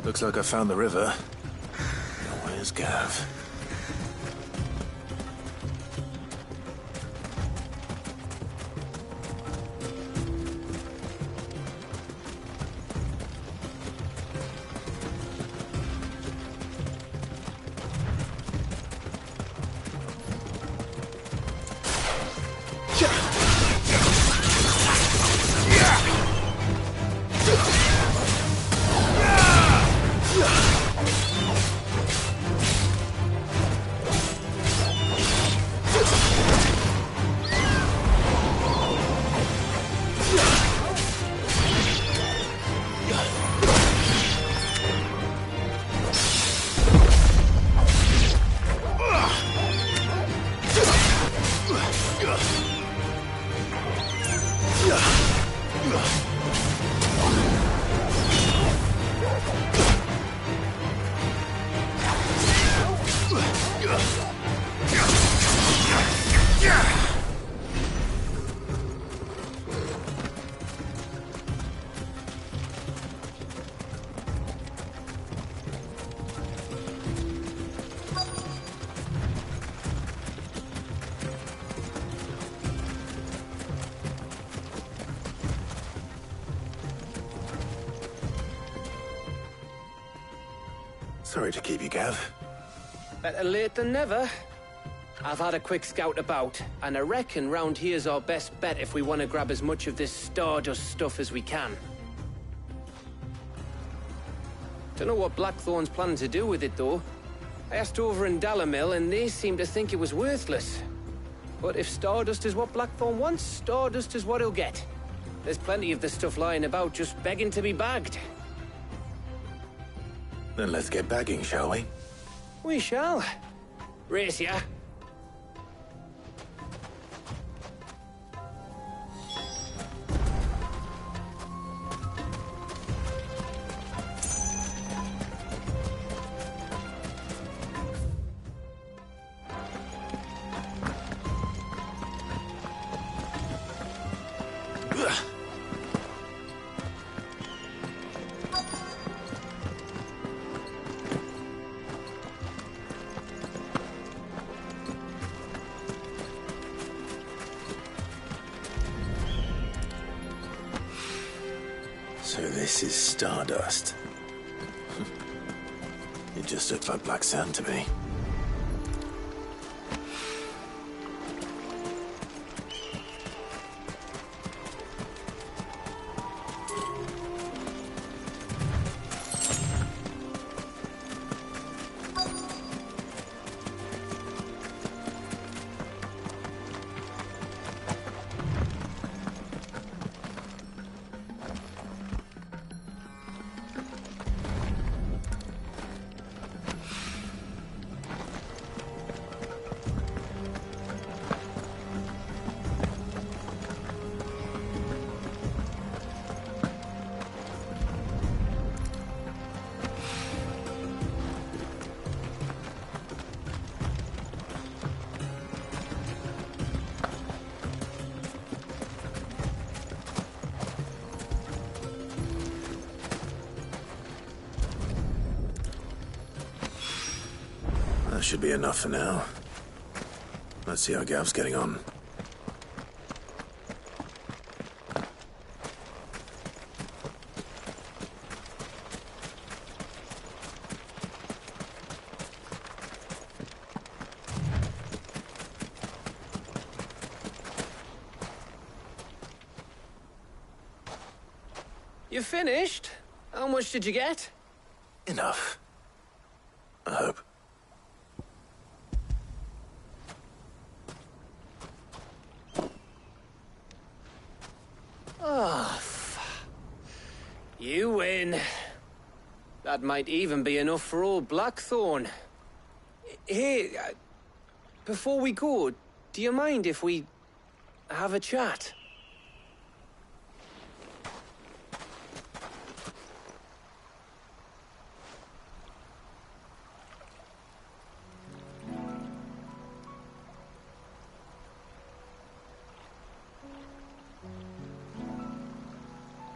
Looks like I found the river. Now where's Gav? Sorry to keep you, Gav. Better late than never. I've had a quick scout about, and I reckon round here's our best bet if we want to grab as much of this Stardust stuff as we can. Don't know what Blackthorn's planning to do with it, though. I asked over in Dalamil, and they seem to think it was worthless. But if Stardust is what Blackthorn wants, Stardust is what he'll get. There's plenty of the stuff lying about, just begging to be bagged. Then let's get bagging, shall we? We shall. Race ya. So this is Stardust. It just looks like black sand to me. That should be enough for now. Let's see how Gav's getting on. You finished? How much did you get? Enough. I hope. Oh, you win. That might even be enough for old Blackthorn. Hey, before we go, do you mind if we have a chat?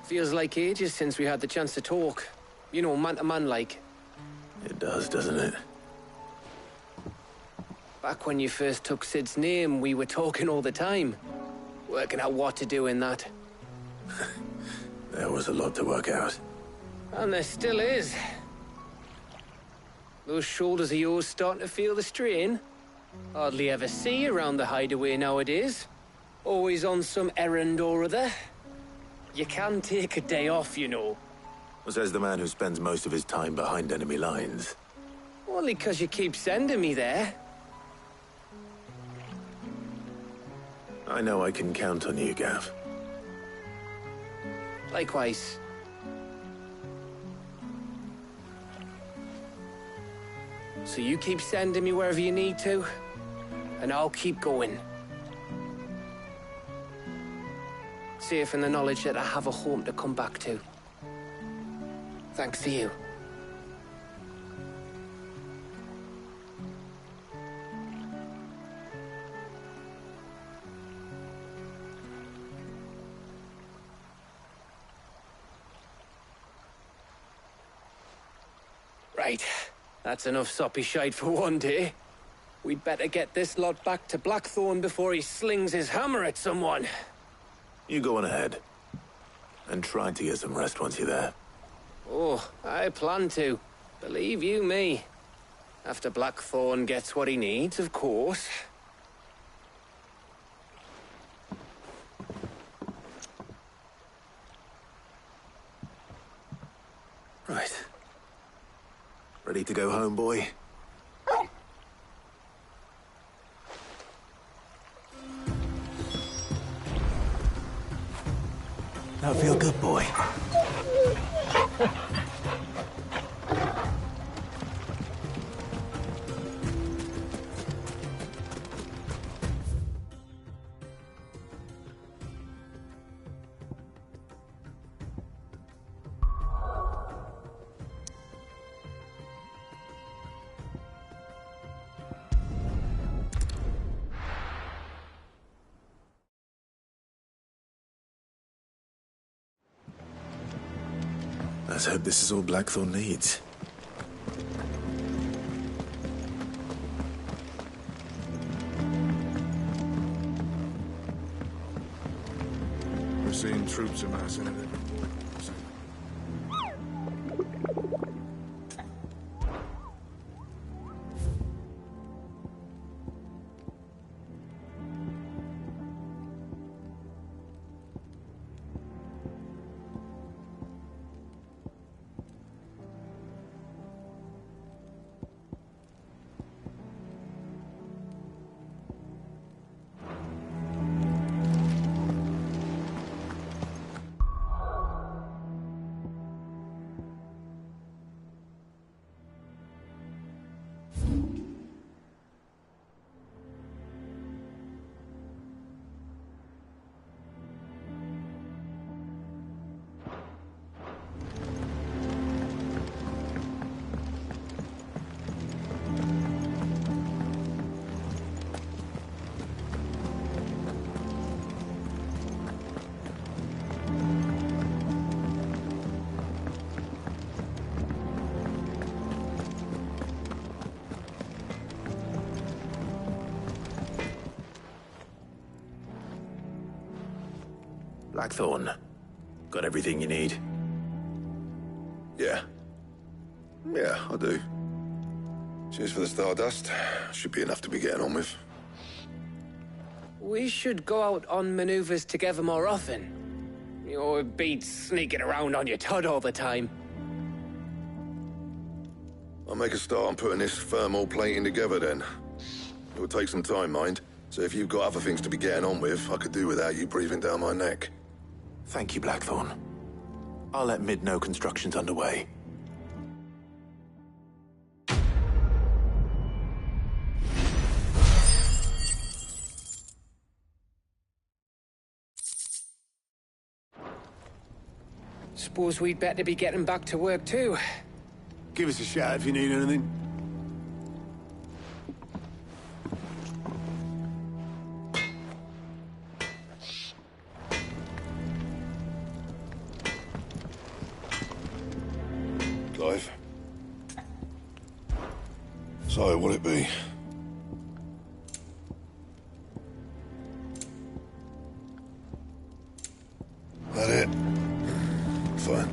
Feels like ages since we had the chance to talk. You know, man to man like. It does, doesn't it? Back when you first took Sid's name, we were talking all the time. Working out what to do in that. There was a lot to work out. And there still is. Those shoulders of yours starting to feel the strain? Hardly ever see you around the hideaway nowadays. Always on some errand or other. You can take a day off, you know. Says the man who spends most of his time behind enemy lines. Only 'cause you keep sending me there. I know I can count on you, Gav. Likewise. So you keep sending me wherever you need to, and I'll keep going. Safe in the knowledge that I have a home to come back to. Thanks to you. Right. That's enough soppy shite for one day. We'd better get this lot back to Blackthorn before he slings his hammer at someone. You go on ahead. And try to get some rest once you're there. Oh, I plan to. Believe you me. After Blackthorn gets what he needs, of course. Right. Ready to go home, boy? That feel good, boy? Let's hope this is all Blackthorn needs. We're seeing troops amassing at every point. Blackthorn, got everything you need? Yeah. Yeah, I do. Cheers for the Stardust. Should be enough to be getting on with. We should go out on maneuvers together more often. You know, it beats sneaking around on your Todd all the time. I'll make a start on putting this thermal plating together then. It will take some time, mind. So if you've got other things to be getting on with, I could do without you breathing down my neck. Thank you, Blackthorn. I'll let Mid know construction's underway. Suppose we'd better be getting back to work too. Give us a shout if you need anything. Clive. So, what'll it be? That it? Fine.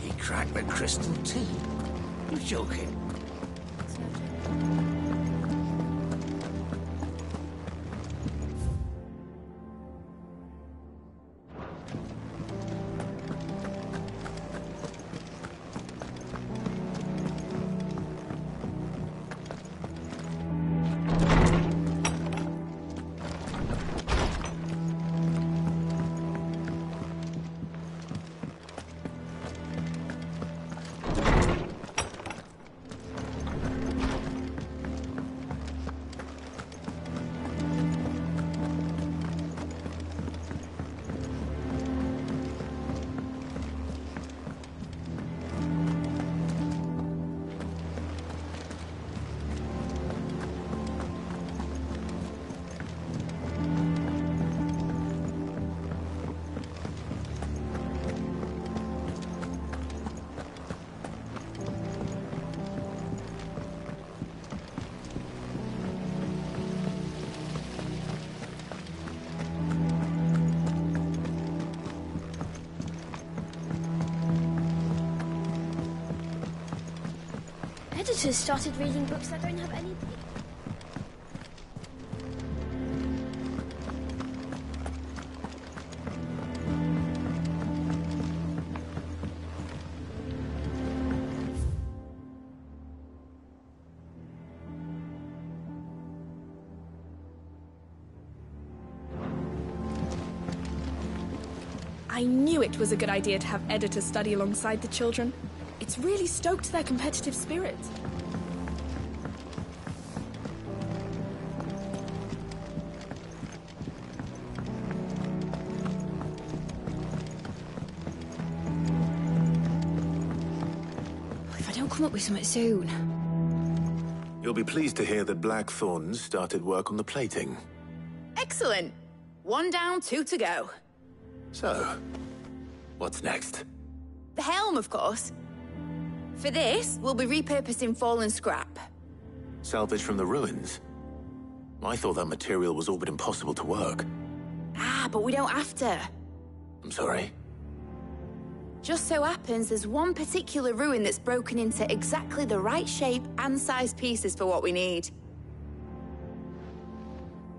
He cracked the crystal tea. You're joking. Editors started reading books that don't have any... I knew it was a good idea to have editors study alongside the children. It's really stoked their competitive spirit. If I don't come up with something soon... You'll be pleased to hear that Blackthorn's started work on the plating. Excellent. 1 down, 2 to go. So, what's next? The helm, of course. For this, we'll be repurposing fallen scrap. Salvage from the ruins? I thought that material was all but impossible to work. Ah, but we don't have to. I'm sorry. Just so happens there's one particular ruin that's broken into exactly the right shape and size pieces for what we need.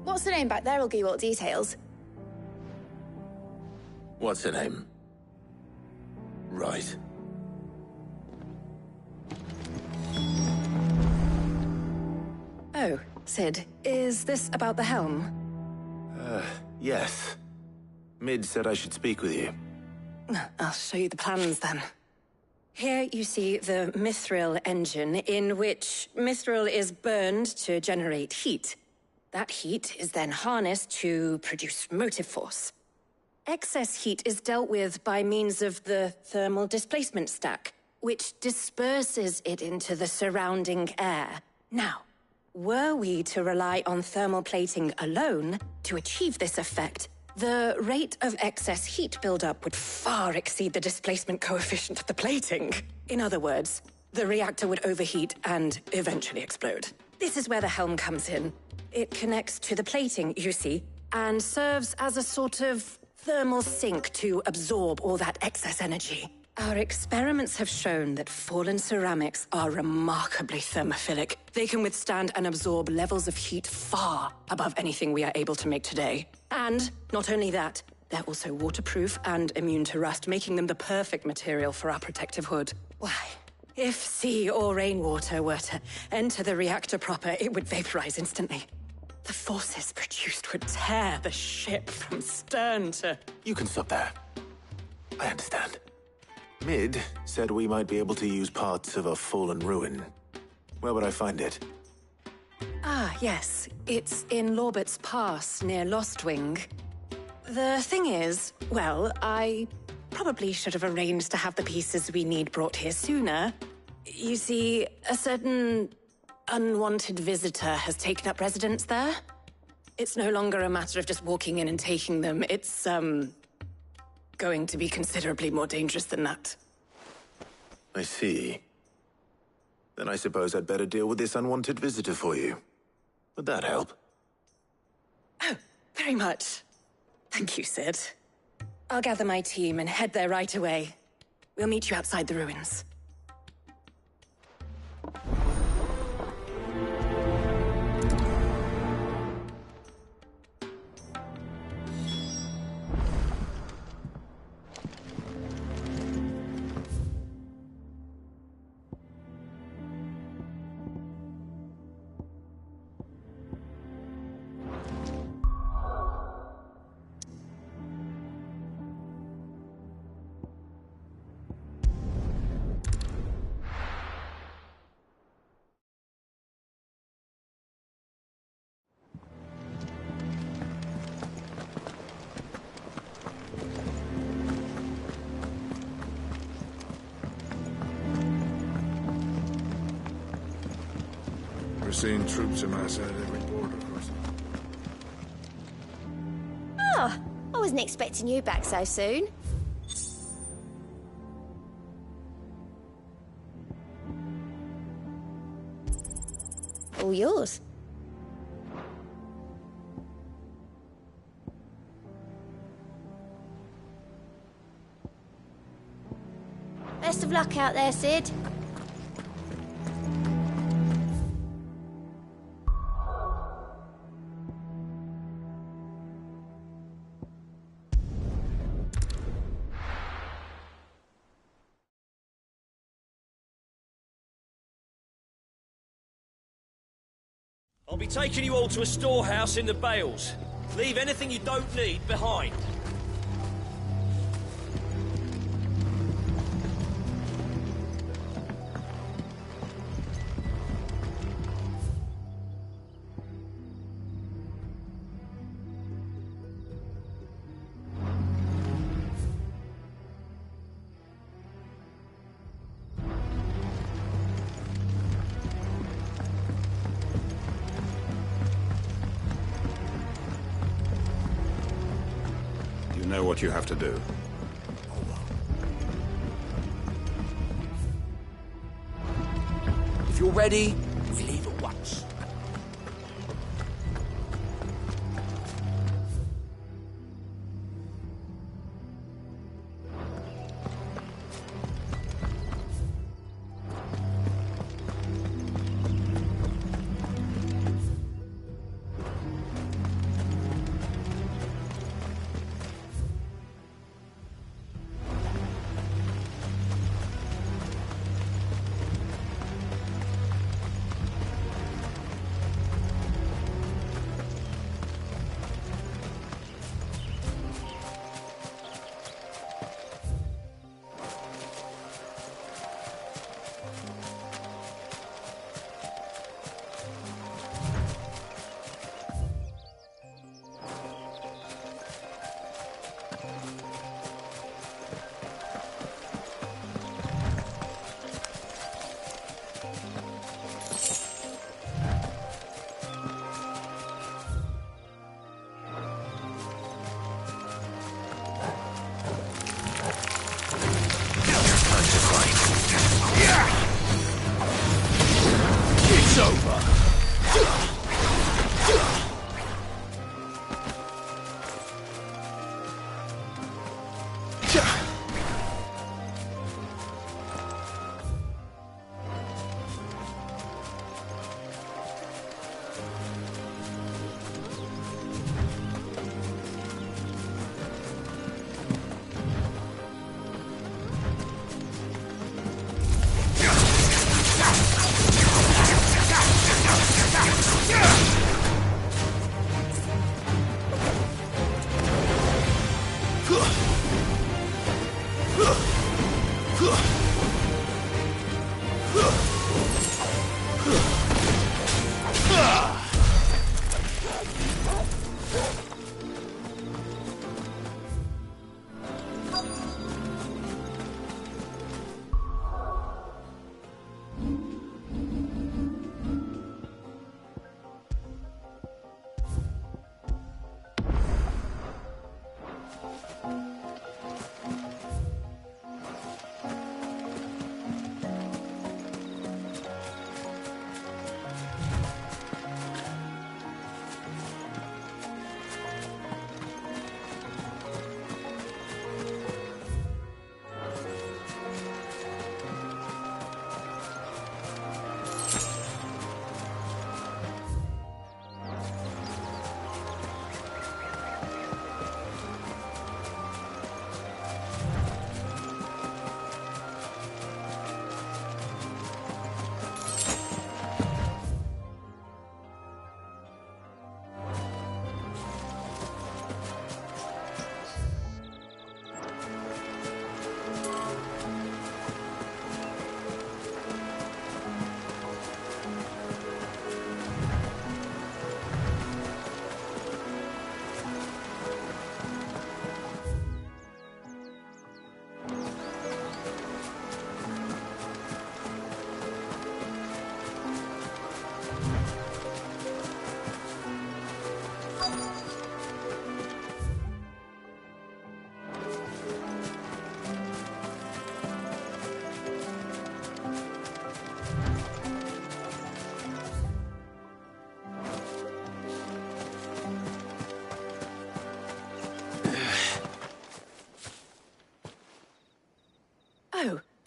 What's the name back there? I'll give you all the details. What's her name? Right. Oh, Sid, is this about the helm? Yes. Mid said I should speak with you. I'll show you the plans then. Here you see the mithril engine, in which mithril is burned to generate heat. That heat is then harnessed to produce motive force. Excess heat is dealt with by means of the thermal displacement stack, which disperses it into the surrounding air. Now, were we to rely on thermal plating alone to achieve this effect, the rate of excess heat buildup would far exceed the displacement coefficient of the plating. In other words, the reactor would overheat and eventually explode. This is where the helm comes in. It connects to the plating, you see, and serves as a sort of thermal sink to absorb all that excess energy. Our experiments have shown that fallen ceramics are remarkably thermophilic. They can withstand and absorb levels of heat far above anything we are able to make today. And not only that, they're also waterproof and immune to rust, making them the perfect material for our protective hood. Why? If sea or rainwater were to enter the reactor proper, it would vaporize instantly. The forces produced would tear the ship from stern to... You can stop there. I understand. Mid said we might be able to use parts of a fallen ruin. Where would I find it? Ah, yes. It's in Lorbert's Pass, near Lostwing. The thing is, well, I probably should have arranged to have the pieces we need brought here sooner. You see, a certain unwanted visitor has taken up residence there. It's no longer a matter of just walking in and taking them. It's, going to be considerably more dangerous than that. I see. Then I suppose I'd better deal with this unwanted visitor for you. Would that help? Oh, very much. Thank you, Sid. I'll gather my team and head there right away. We'll meet you outside the ruins. We're seeing troops amass at every border crossing. Oh, I wasn't expecting you back so soon. All yours. Best of luck out there, Sid. I'll be taking you all to a storehouse in the Bales. Leave anything you don't need behind. You know what you have to do. If you're ready, we leave at once.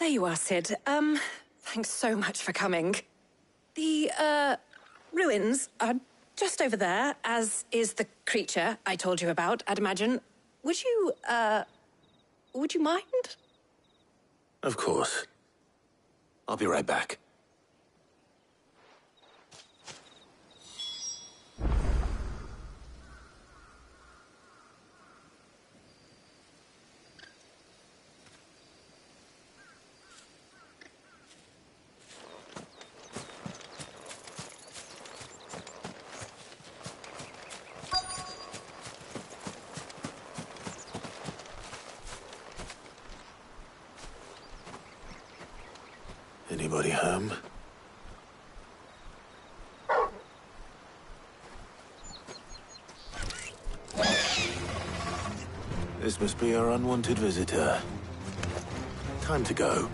There you are, Sid. Thanks so much for coming. The, ruins are just over there, as is the creature I told you about, I'd imagine. Would you mind? Of course. I'll be right back. Anybody home? This must be our unwanted visitor. Time to go.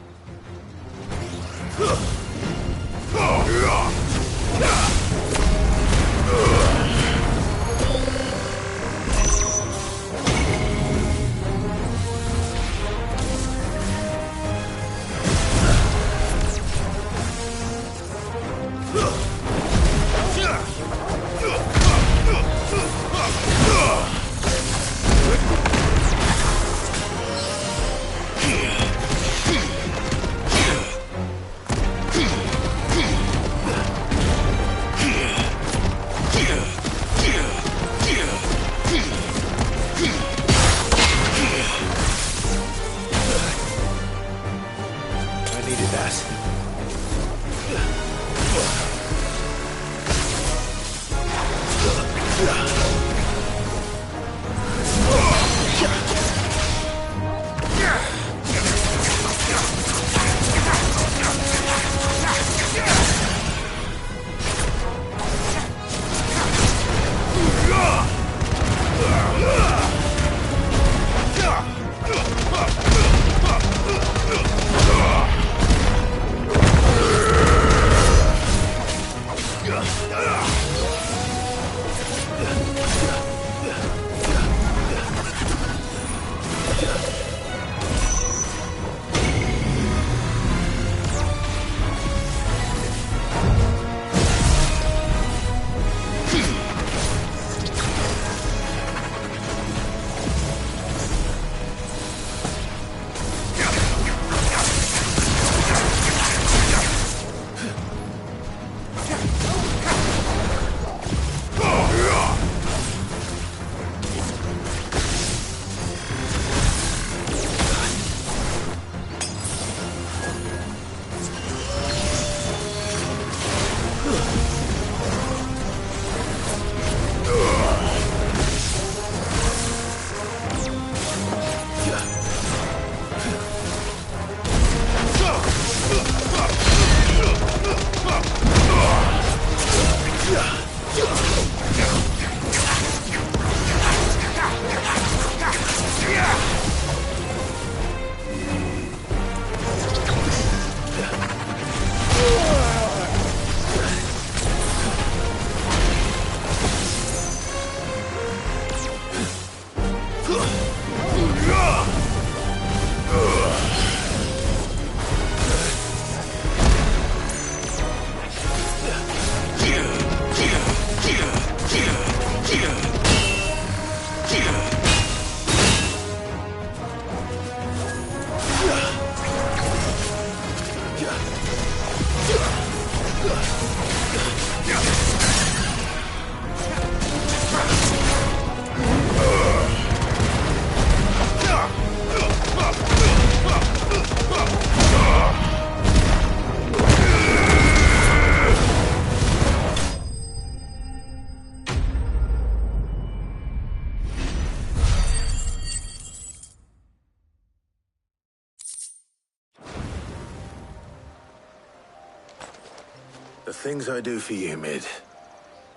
The things I do for you, Mid.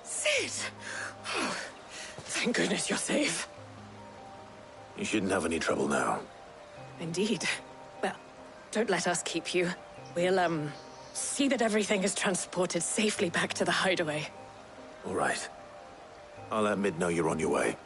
Sid! Oh, thank goodness you're safe. You shouldn't have any trouble now. Indeed. Well, don't let us keep you. We'll, see that everything is transported safely back to the hideaway. All right. I'll let Mid know you're on your way.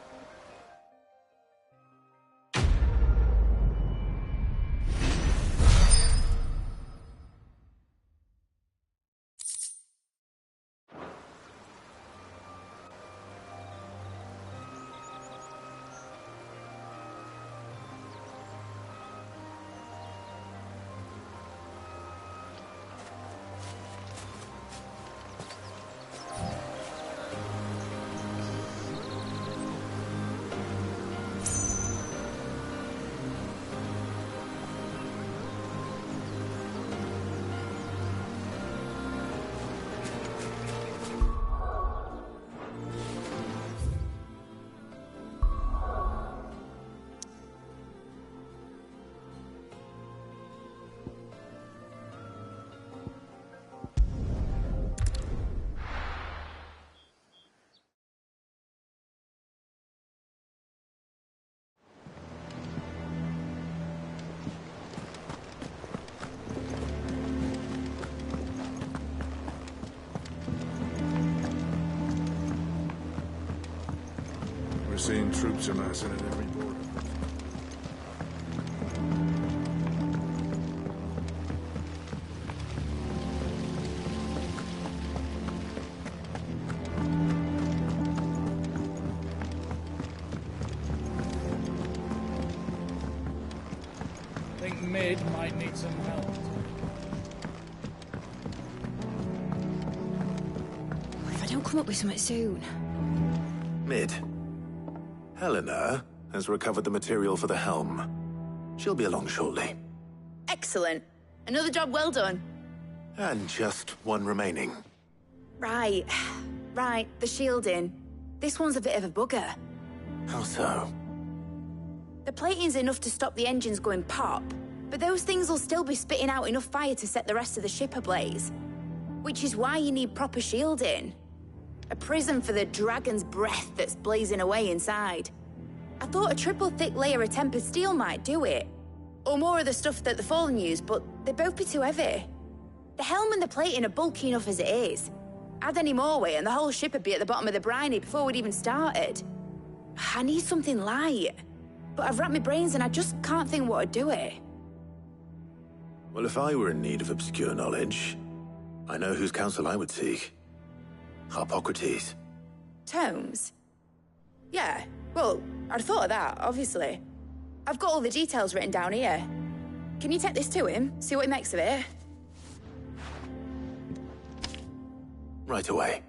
seeing troops amassing at every border. Think Mid might need some help. If I don't come up with something soon. Mid. Helena has recovered the material for the helm. She'll be along shortly. Excellent. Another job well done. And just one remaining. Right. Right, the shielding. This one's a bit of a bugger. How so? The plating's enough to stop the engines going pop, but those things will still be spitting out enough fire to set the rest of the ship ablaze. Which is why you need proper shielding. A prison for the dragon's breath that's blazing away inside. I thought a triple thick layer of tempered steel might do it. Or more of the stuff that the Fallen use, but they'd both be too heavy. The helm and the plating are bulky enough as it is. Add any more weight and the whole ship would be at the bottom of the briny before we'd even started. I need something light. But I've racked my brains and I just can't think what would do it. Well, if I were in need of obscure knowledge, I know whose counsel I would seek. Hippocrates. Tomes? Yeah, well, I'd thought of that, obviously. I've got all the details written down here. Can you take this to him, see what he makes of it? Right away.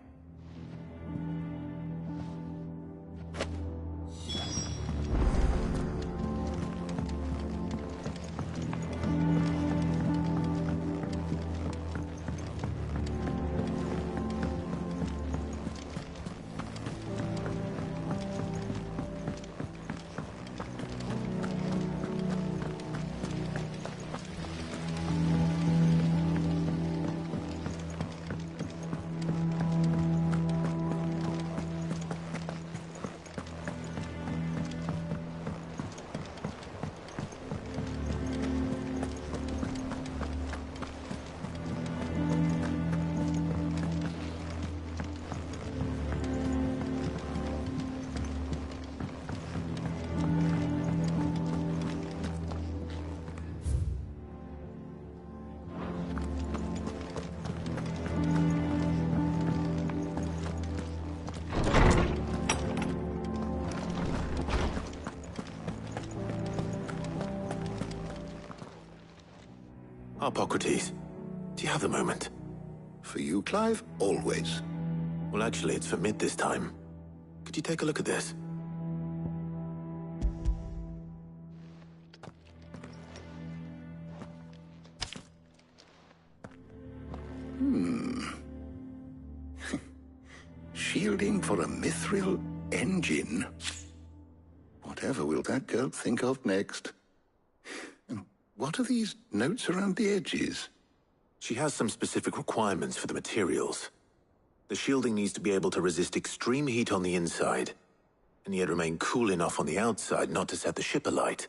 Hippocrates, do you have the moment? For you, Clive? Always. Well, actually, it's for Mid this time. Could you take a look at this? Shielding for a mithril engine? Whatever will that girl think of next? And what are these notes around the edges? She has some specific requirements for the materials. The shielding needs to be able to resist extreme heat on the inside, and yet remain cool enough on the outside not to set the ship alight,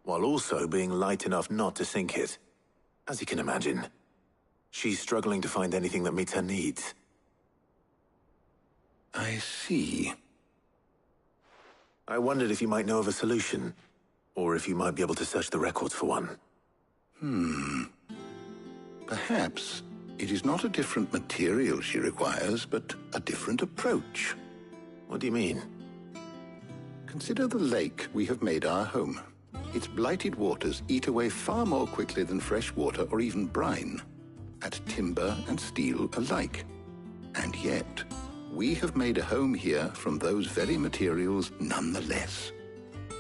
while also being light enough not to sink it. As you can imagine, she's struggling to find anything that meets her needs. I see. I wondered if you might know of a solution, or if you might be able to search the records for one. Perhaps it is not a different material she requires, but a different approach. What do you mean? Consider the lake we have made our home. Its blighted waters eat away far more quickly than fresh water or even brine, at timber and steel alike. And yet, we have made a home here from those very materials nonetheless.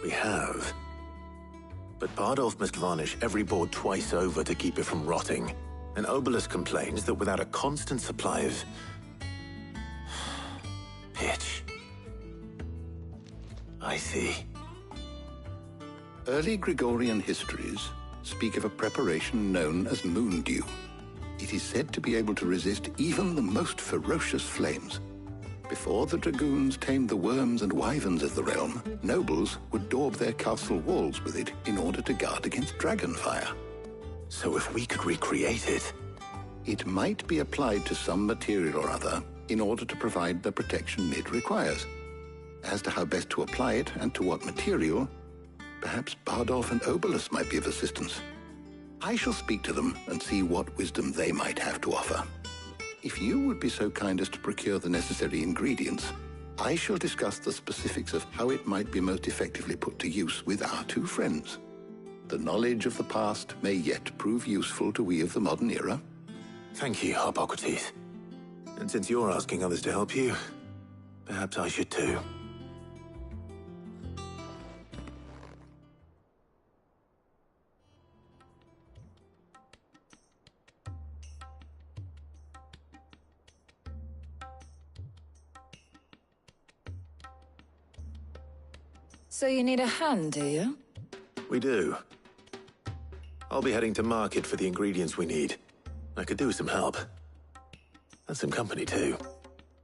We have. But Bardolph must varnish every board twice over to keep it from rotting. And Obelus complains that without a constant supply of pitch. I see. Early Gregorian histories speak of a preparation known as moon dew. It is said to be able to resist even the most ferocious flames. Before the dragoons tamed the worms and wyverns of the realm, nobles would daub their castle walls with it in order to guard against dragonfire. So if we could recreate it... It might be applied to some material or other in order to provide the protection Mid requires. As to how best to apply it and to what material, perhaps Bardolph and Obolus might be of assistance. I shall speak to them and see what wisdom they might have to offer. If you would be so kind as to procure the necessary ingredients, I shall discuss the specifics of how it might be most effectively put to use with our two friends. The knowledge of the past may yet prove useful to we of the modern era. Thank you, Hippocrates. And since you're asking others to help you, perhaps I should too. So you need a hand, do you? We do. I'll be heading to market for the ingredients we need. I could do with some help. And some company, too.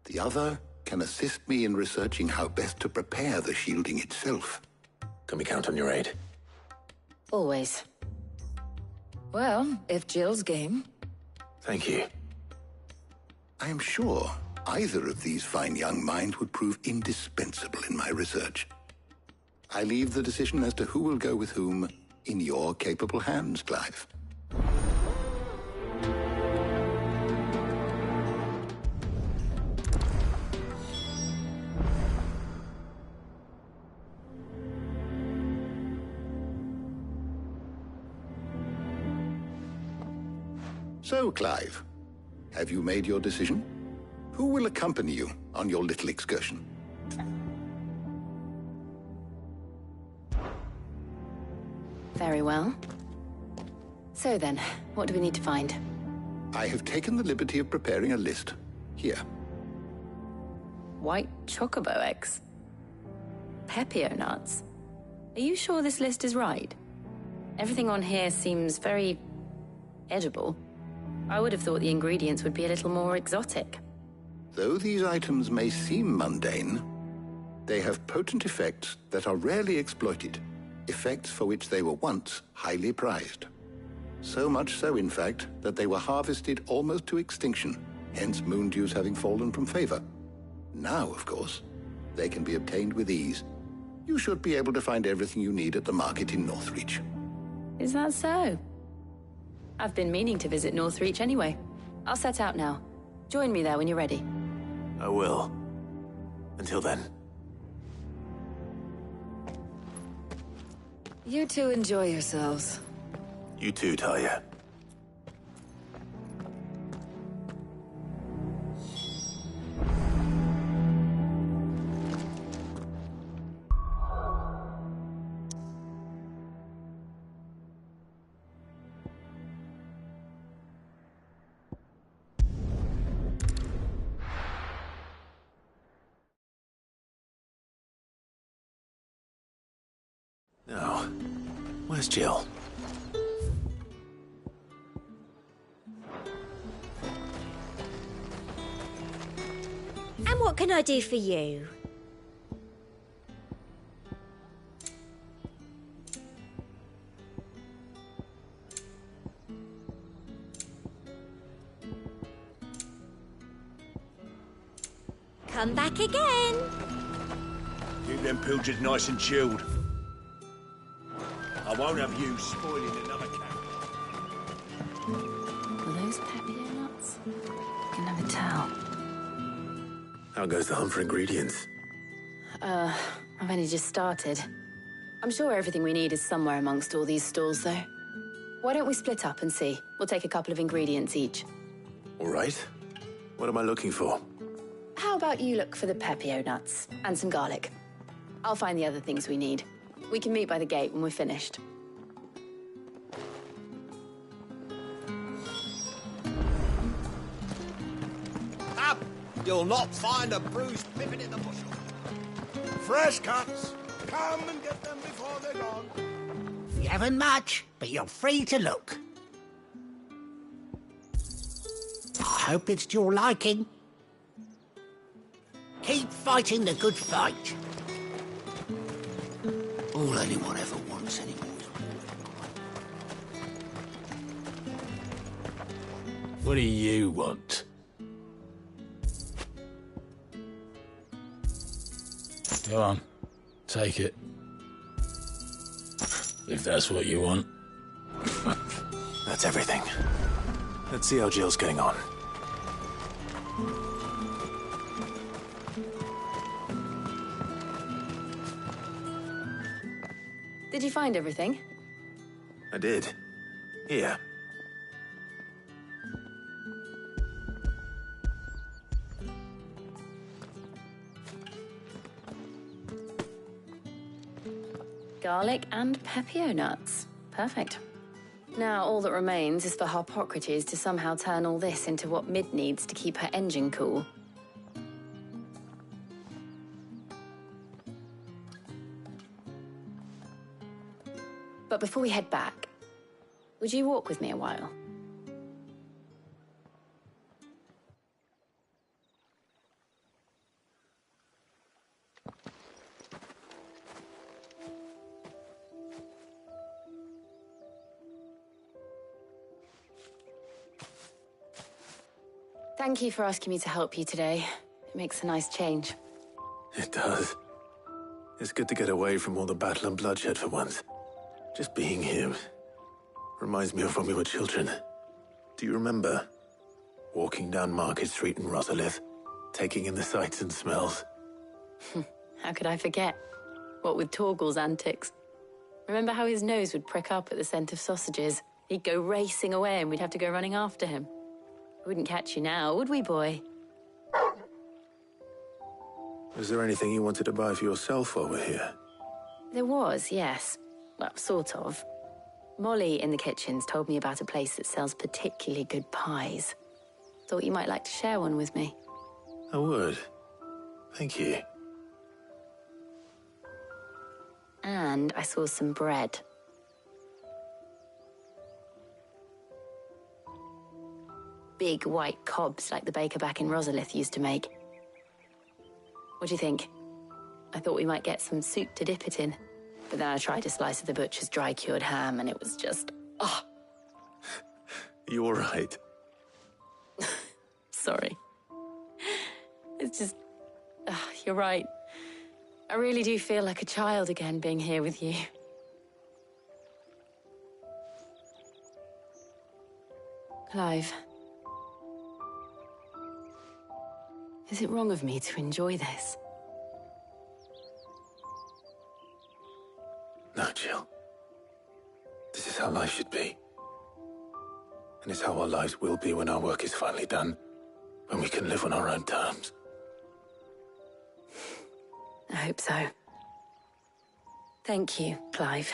The other can assist me in researching how best to prepare the shielding itself. Can we count on your aid? Always. Well, if Jill's game. Thank you. I am sure either of these fine young minds would prove indispensable in my research. I leave the decision as to who will go with whom in your capable hands, Clive. So, Clive, have you made your decision? Who will accompany you on your little excursion? Very well. So then, what do we need to find? I have taken the liberty of preparing a list. Here. White chocobo eggs. Pepio nuts. Are you sure this list is right? Everything on here seems very edible. I would have thought the ingredients would be a little more exotic. Though these items may seem mundane, they have potent effects that are rarely exploited. Effects for which they were once highly prized. So much so, in fact, that they were harvested almost to extinction, hence moon dews having fallen from favor. Now, of course, they can be obtained with ease. You should be able to find everything you need at the market in Northreach. Is that so? I've been meaning to visit Northreach anyway. I'll set out now. Join me there when you're ready. I will. Until then. You two enjoy yourselves. You too, Talia. Now, where's Jill? And what can I do for you? Come back again. Keep them pilchards nice and chilled. I won't have you spoiling another cat. Are those Pepio nuts? I can never tell. How goes the hunt for ingredients? I've only just started. I'm sure everything we need is somewhere amongst all these stalls, though. Why don't we split up and see? We'll take a couple of ingredients each. All right. What am I looking for? How about you look for the Pepio nuts and some garlic? I'll find the other things we need. We can meet by the gate when we're finished. Up! You'll not find a bruised pippin in the bushel. Fresh cuts. Come and get them before they're gone. You haven't much, but you're free to look. I hope it's to your liking. Keep fighting the good fight. All anyone ever wants anymore. What do you want? Go on. Take it. If that's what you want. That's everything. Let's see how Jill's getting on. Did you find everything? I did. Here. Garlic and pepio nuts. Perfect. Now all that remains is for Harpocrates to somehow turn all this into what Mid needs to keep her engine cool. But before we head back, would you walk with me a while? Thank you for asking me to help you today. It makes a nice change. It does. It's good to get away from all the battle and bloodshed for once. Just being here reminds me of when we were children. Do you remember? Walking down Market Street in Rosalith, taking in the sights and smells. How could I forget? What with Torgal's antics. Remember how his nose would prick up at the scent of sausages? He'd go racing away and we'd have to go running after him. We wouldn't catch you now, would we, boy? Was there anything you wanted to buy for yourself while we're here? There was, yes. Well, sort of. Molly in the kitchens told me about a place that sells particularly good pies. Thought you might like to share one with me. I would. Thank you. And I saw some bread. Big white cobs like the baker back in Rosalith used to make. What do you think? I thought we might get some soup to dip it in. But then I tried a slice of the butcher's dry-cured ham and it was just... oh. You all right? Sorry. It's just... you're right. I really do feel like a child again being here with you. Clive. Is it wrong of me to enjoy this? No, Jill. This is how life should be. And it's how our lives will be when our work is finally done. When we can live on our own terms. I hope so. Thank you, Clive.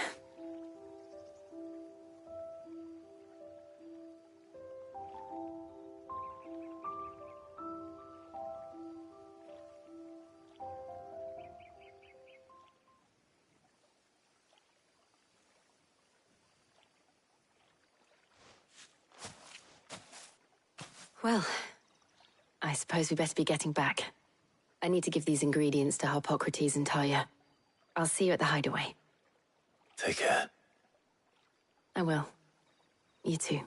Well, I suppose we better be getting back. I need to give these ingredients to Harpocrates and Talia. I'll see you at the hideaway. Take care. I will. You too.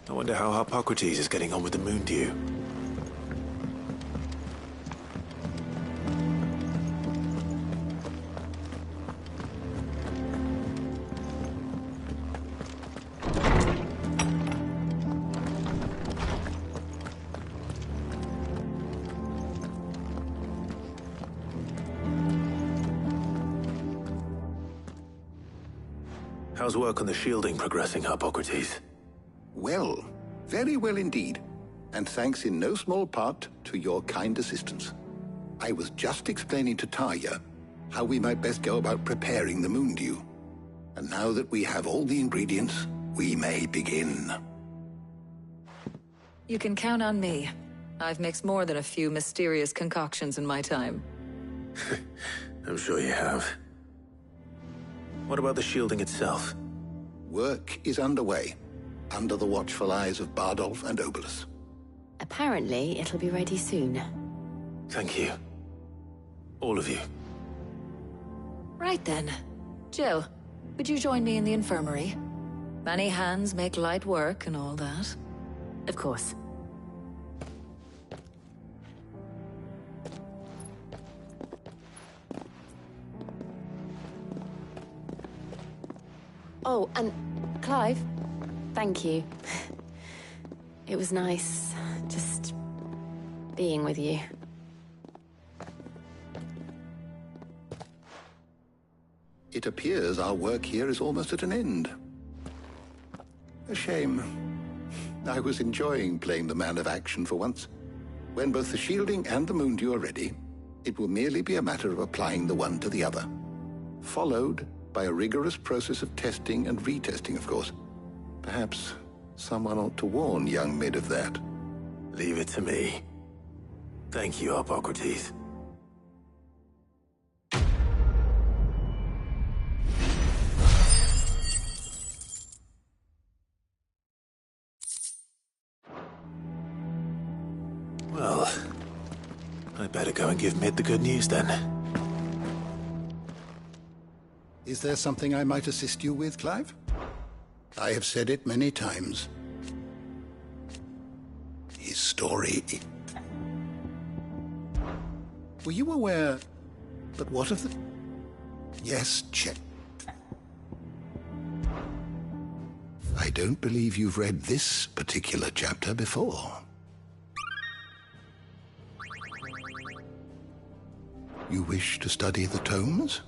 I wonder how Harpocrates is getting on with the moon dew. How's work on the shielding progressing, Harpocrates? Well, very well indeed. And thanks in no small part to your kind assistance. I was just explaining to Talia how we might best go about preparing the moon dew. And now that we have all the ingredients, we may begin. You can count on me. I've mixed more than a few mysterious concoctions in my time. I'm sure you have. What about the shielding itself? Work is underway, under the watchful eyes of Bardolph and Obolus. Apparently, it'll be ready soon. Thank you. All of you. Right then. Jill, would you join me in the infirmary? Many hands make light work and all that. Of course. Oh, and Clive, thank you. It was nice, just being with you. It appears our work here is almost at an end. A shame. I was enjoying playing the man of action for once. When both the shielding and the Moondew are ready, it will merely be a matter of applying the one to the other. Followed by a rigorous process of testing and retesting, of course. Perhaps someone ought to warn young Mid of that. Leave it to me. Thank you, Hippocrates. Well, I'd better go and give Mid the good news then. Is there something I might assist you with, Clive? I have said it many times. His story... Were you aware... But what of the... Yes, check. I don't believe you've read this particular chapter before. You wish to study the tomes?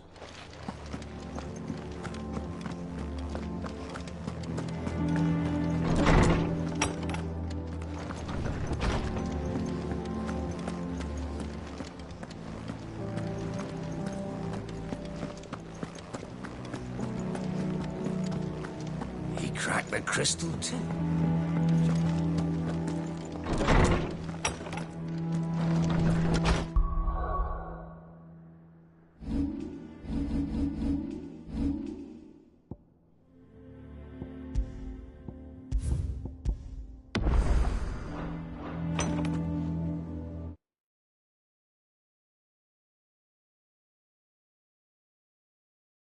He cracked the crystal too.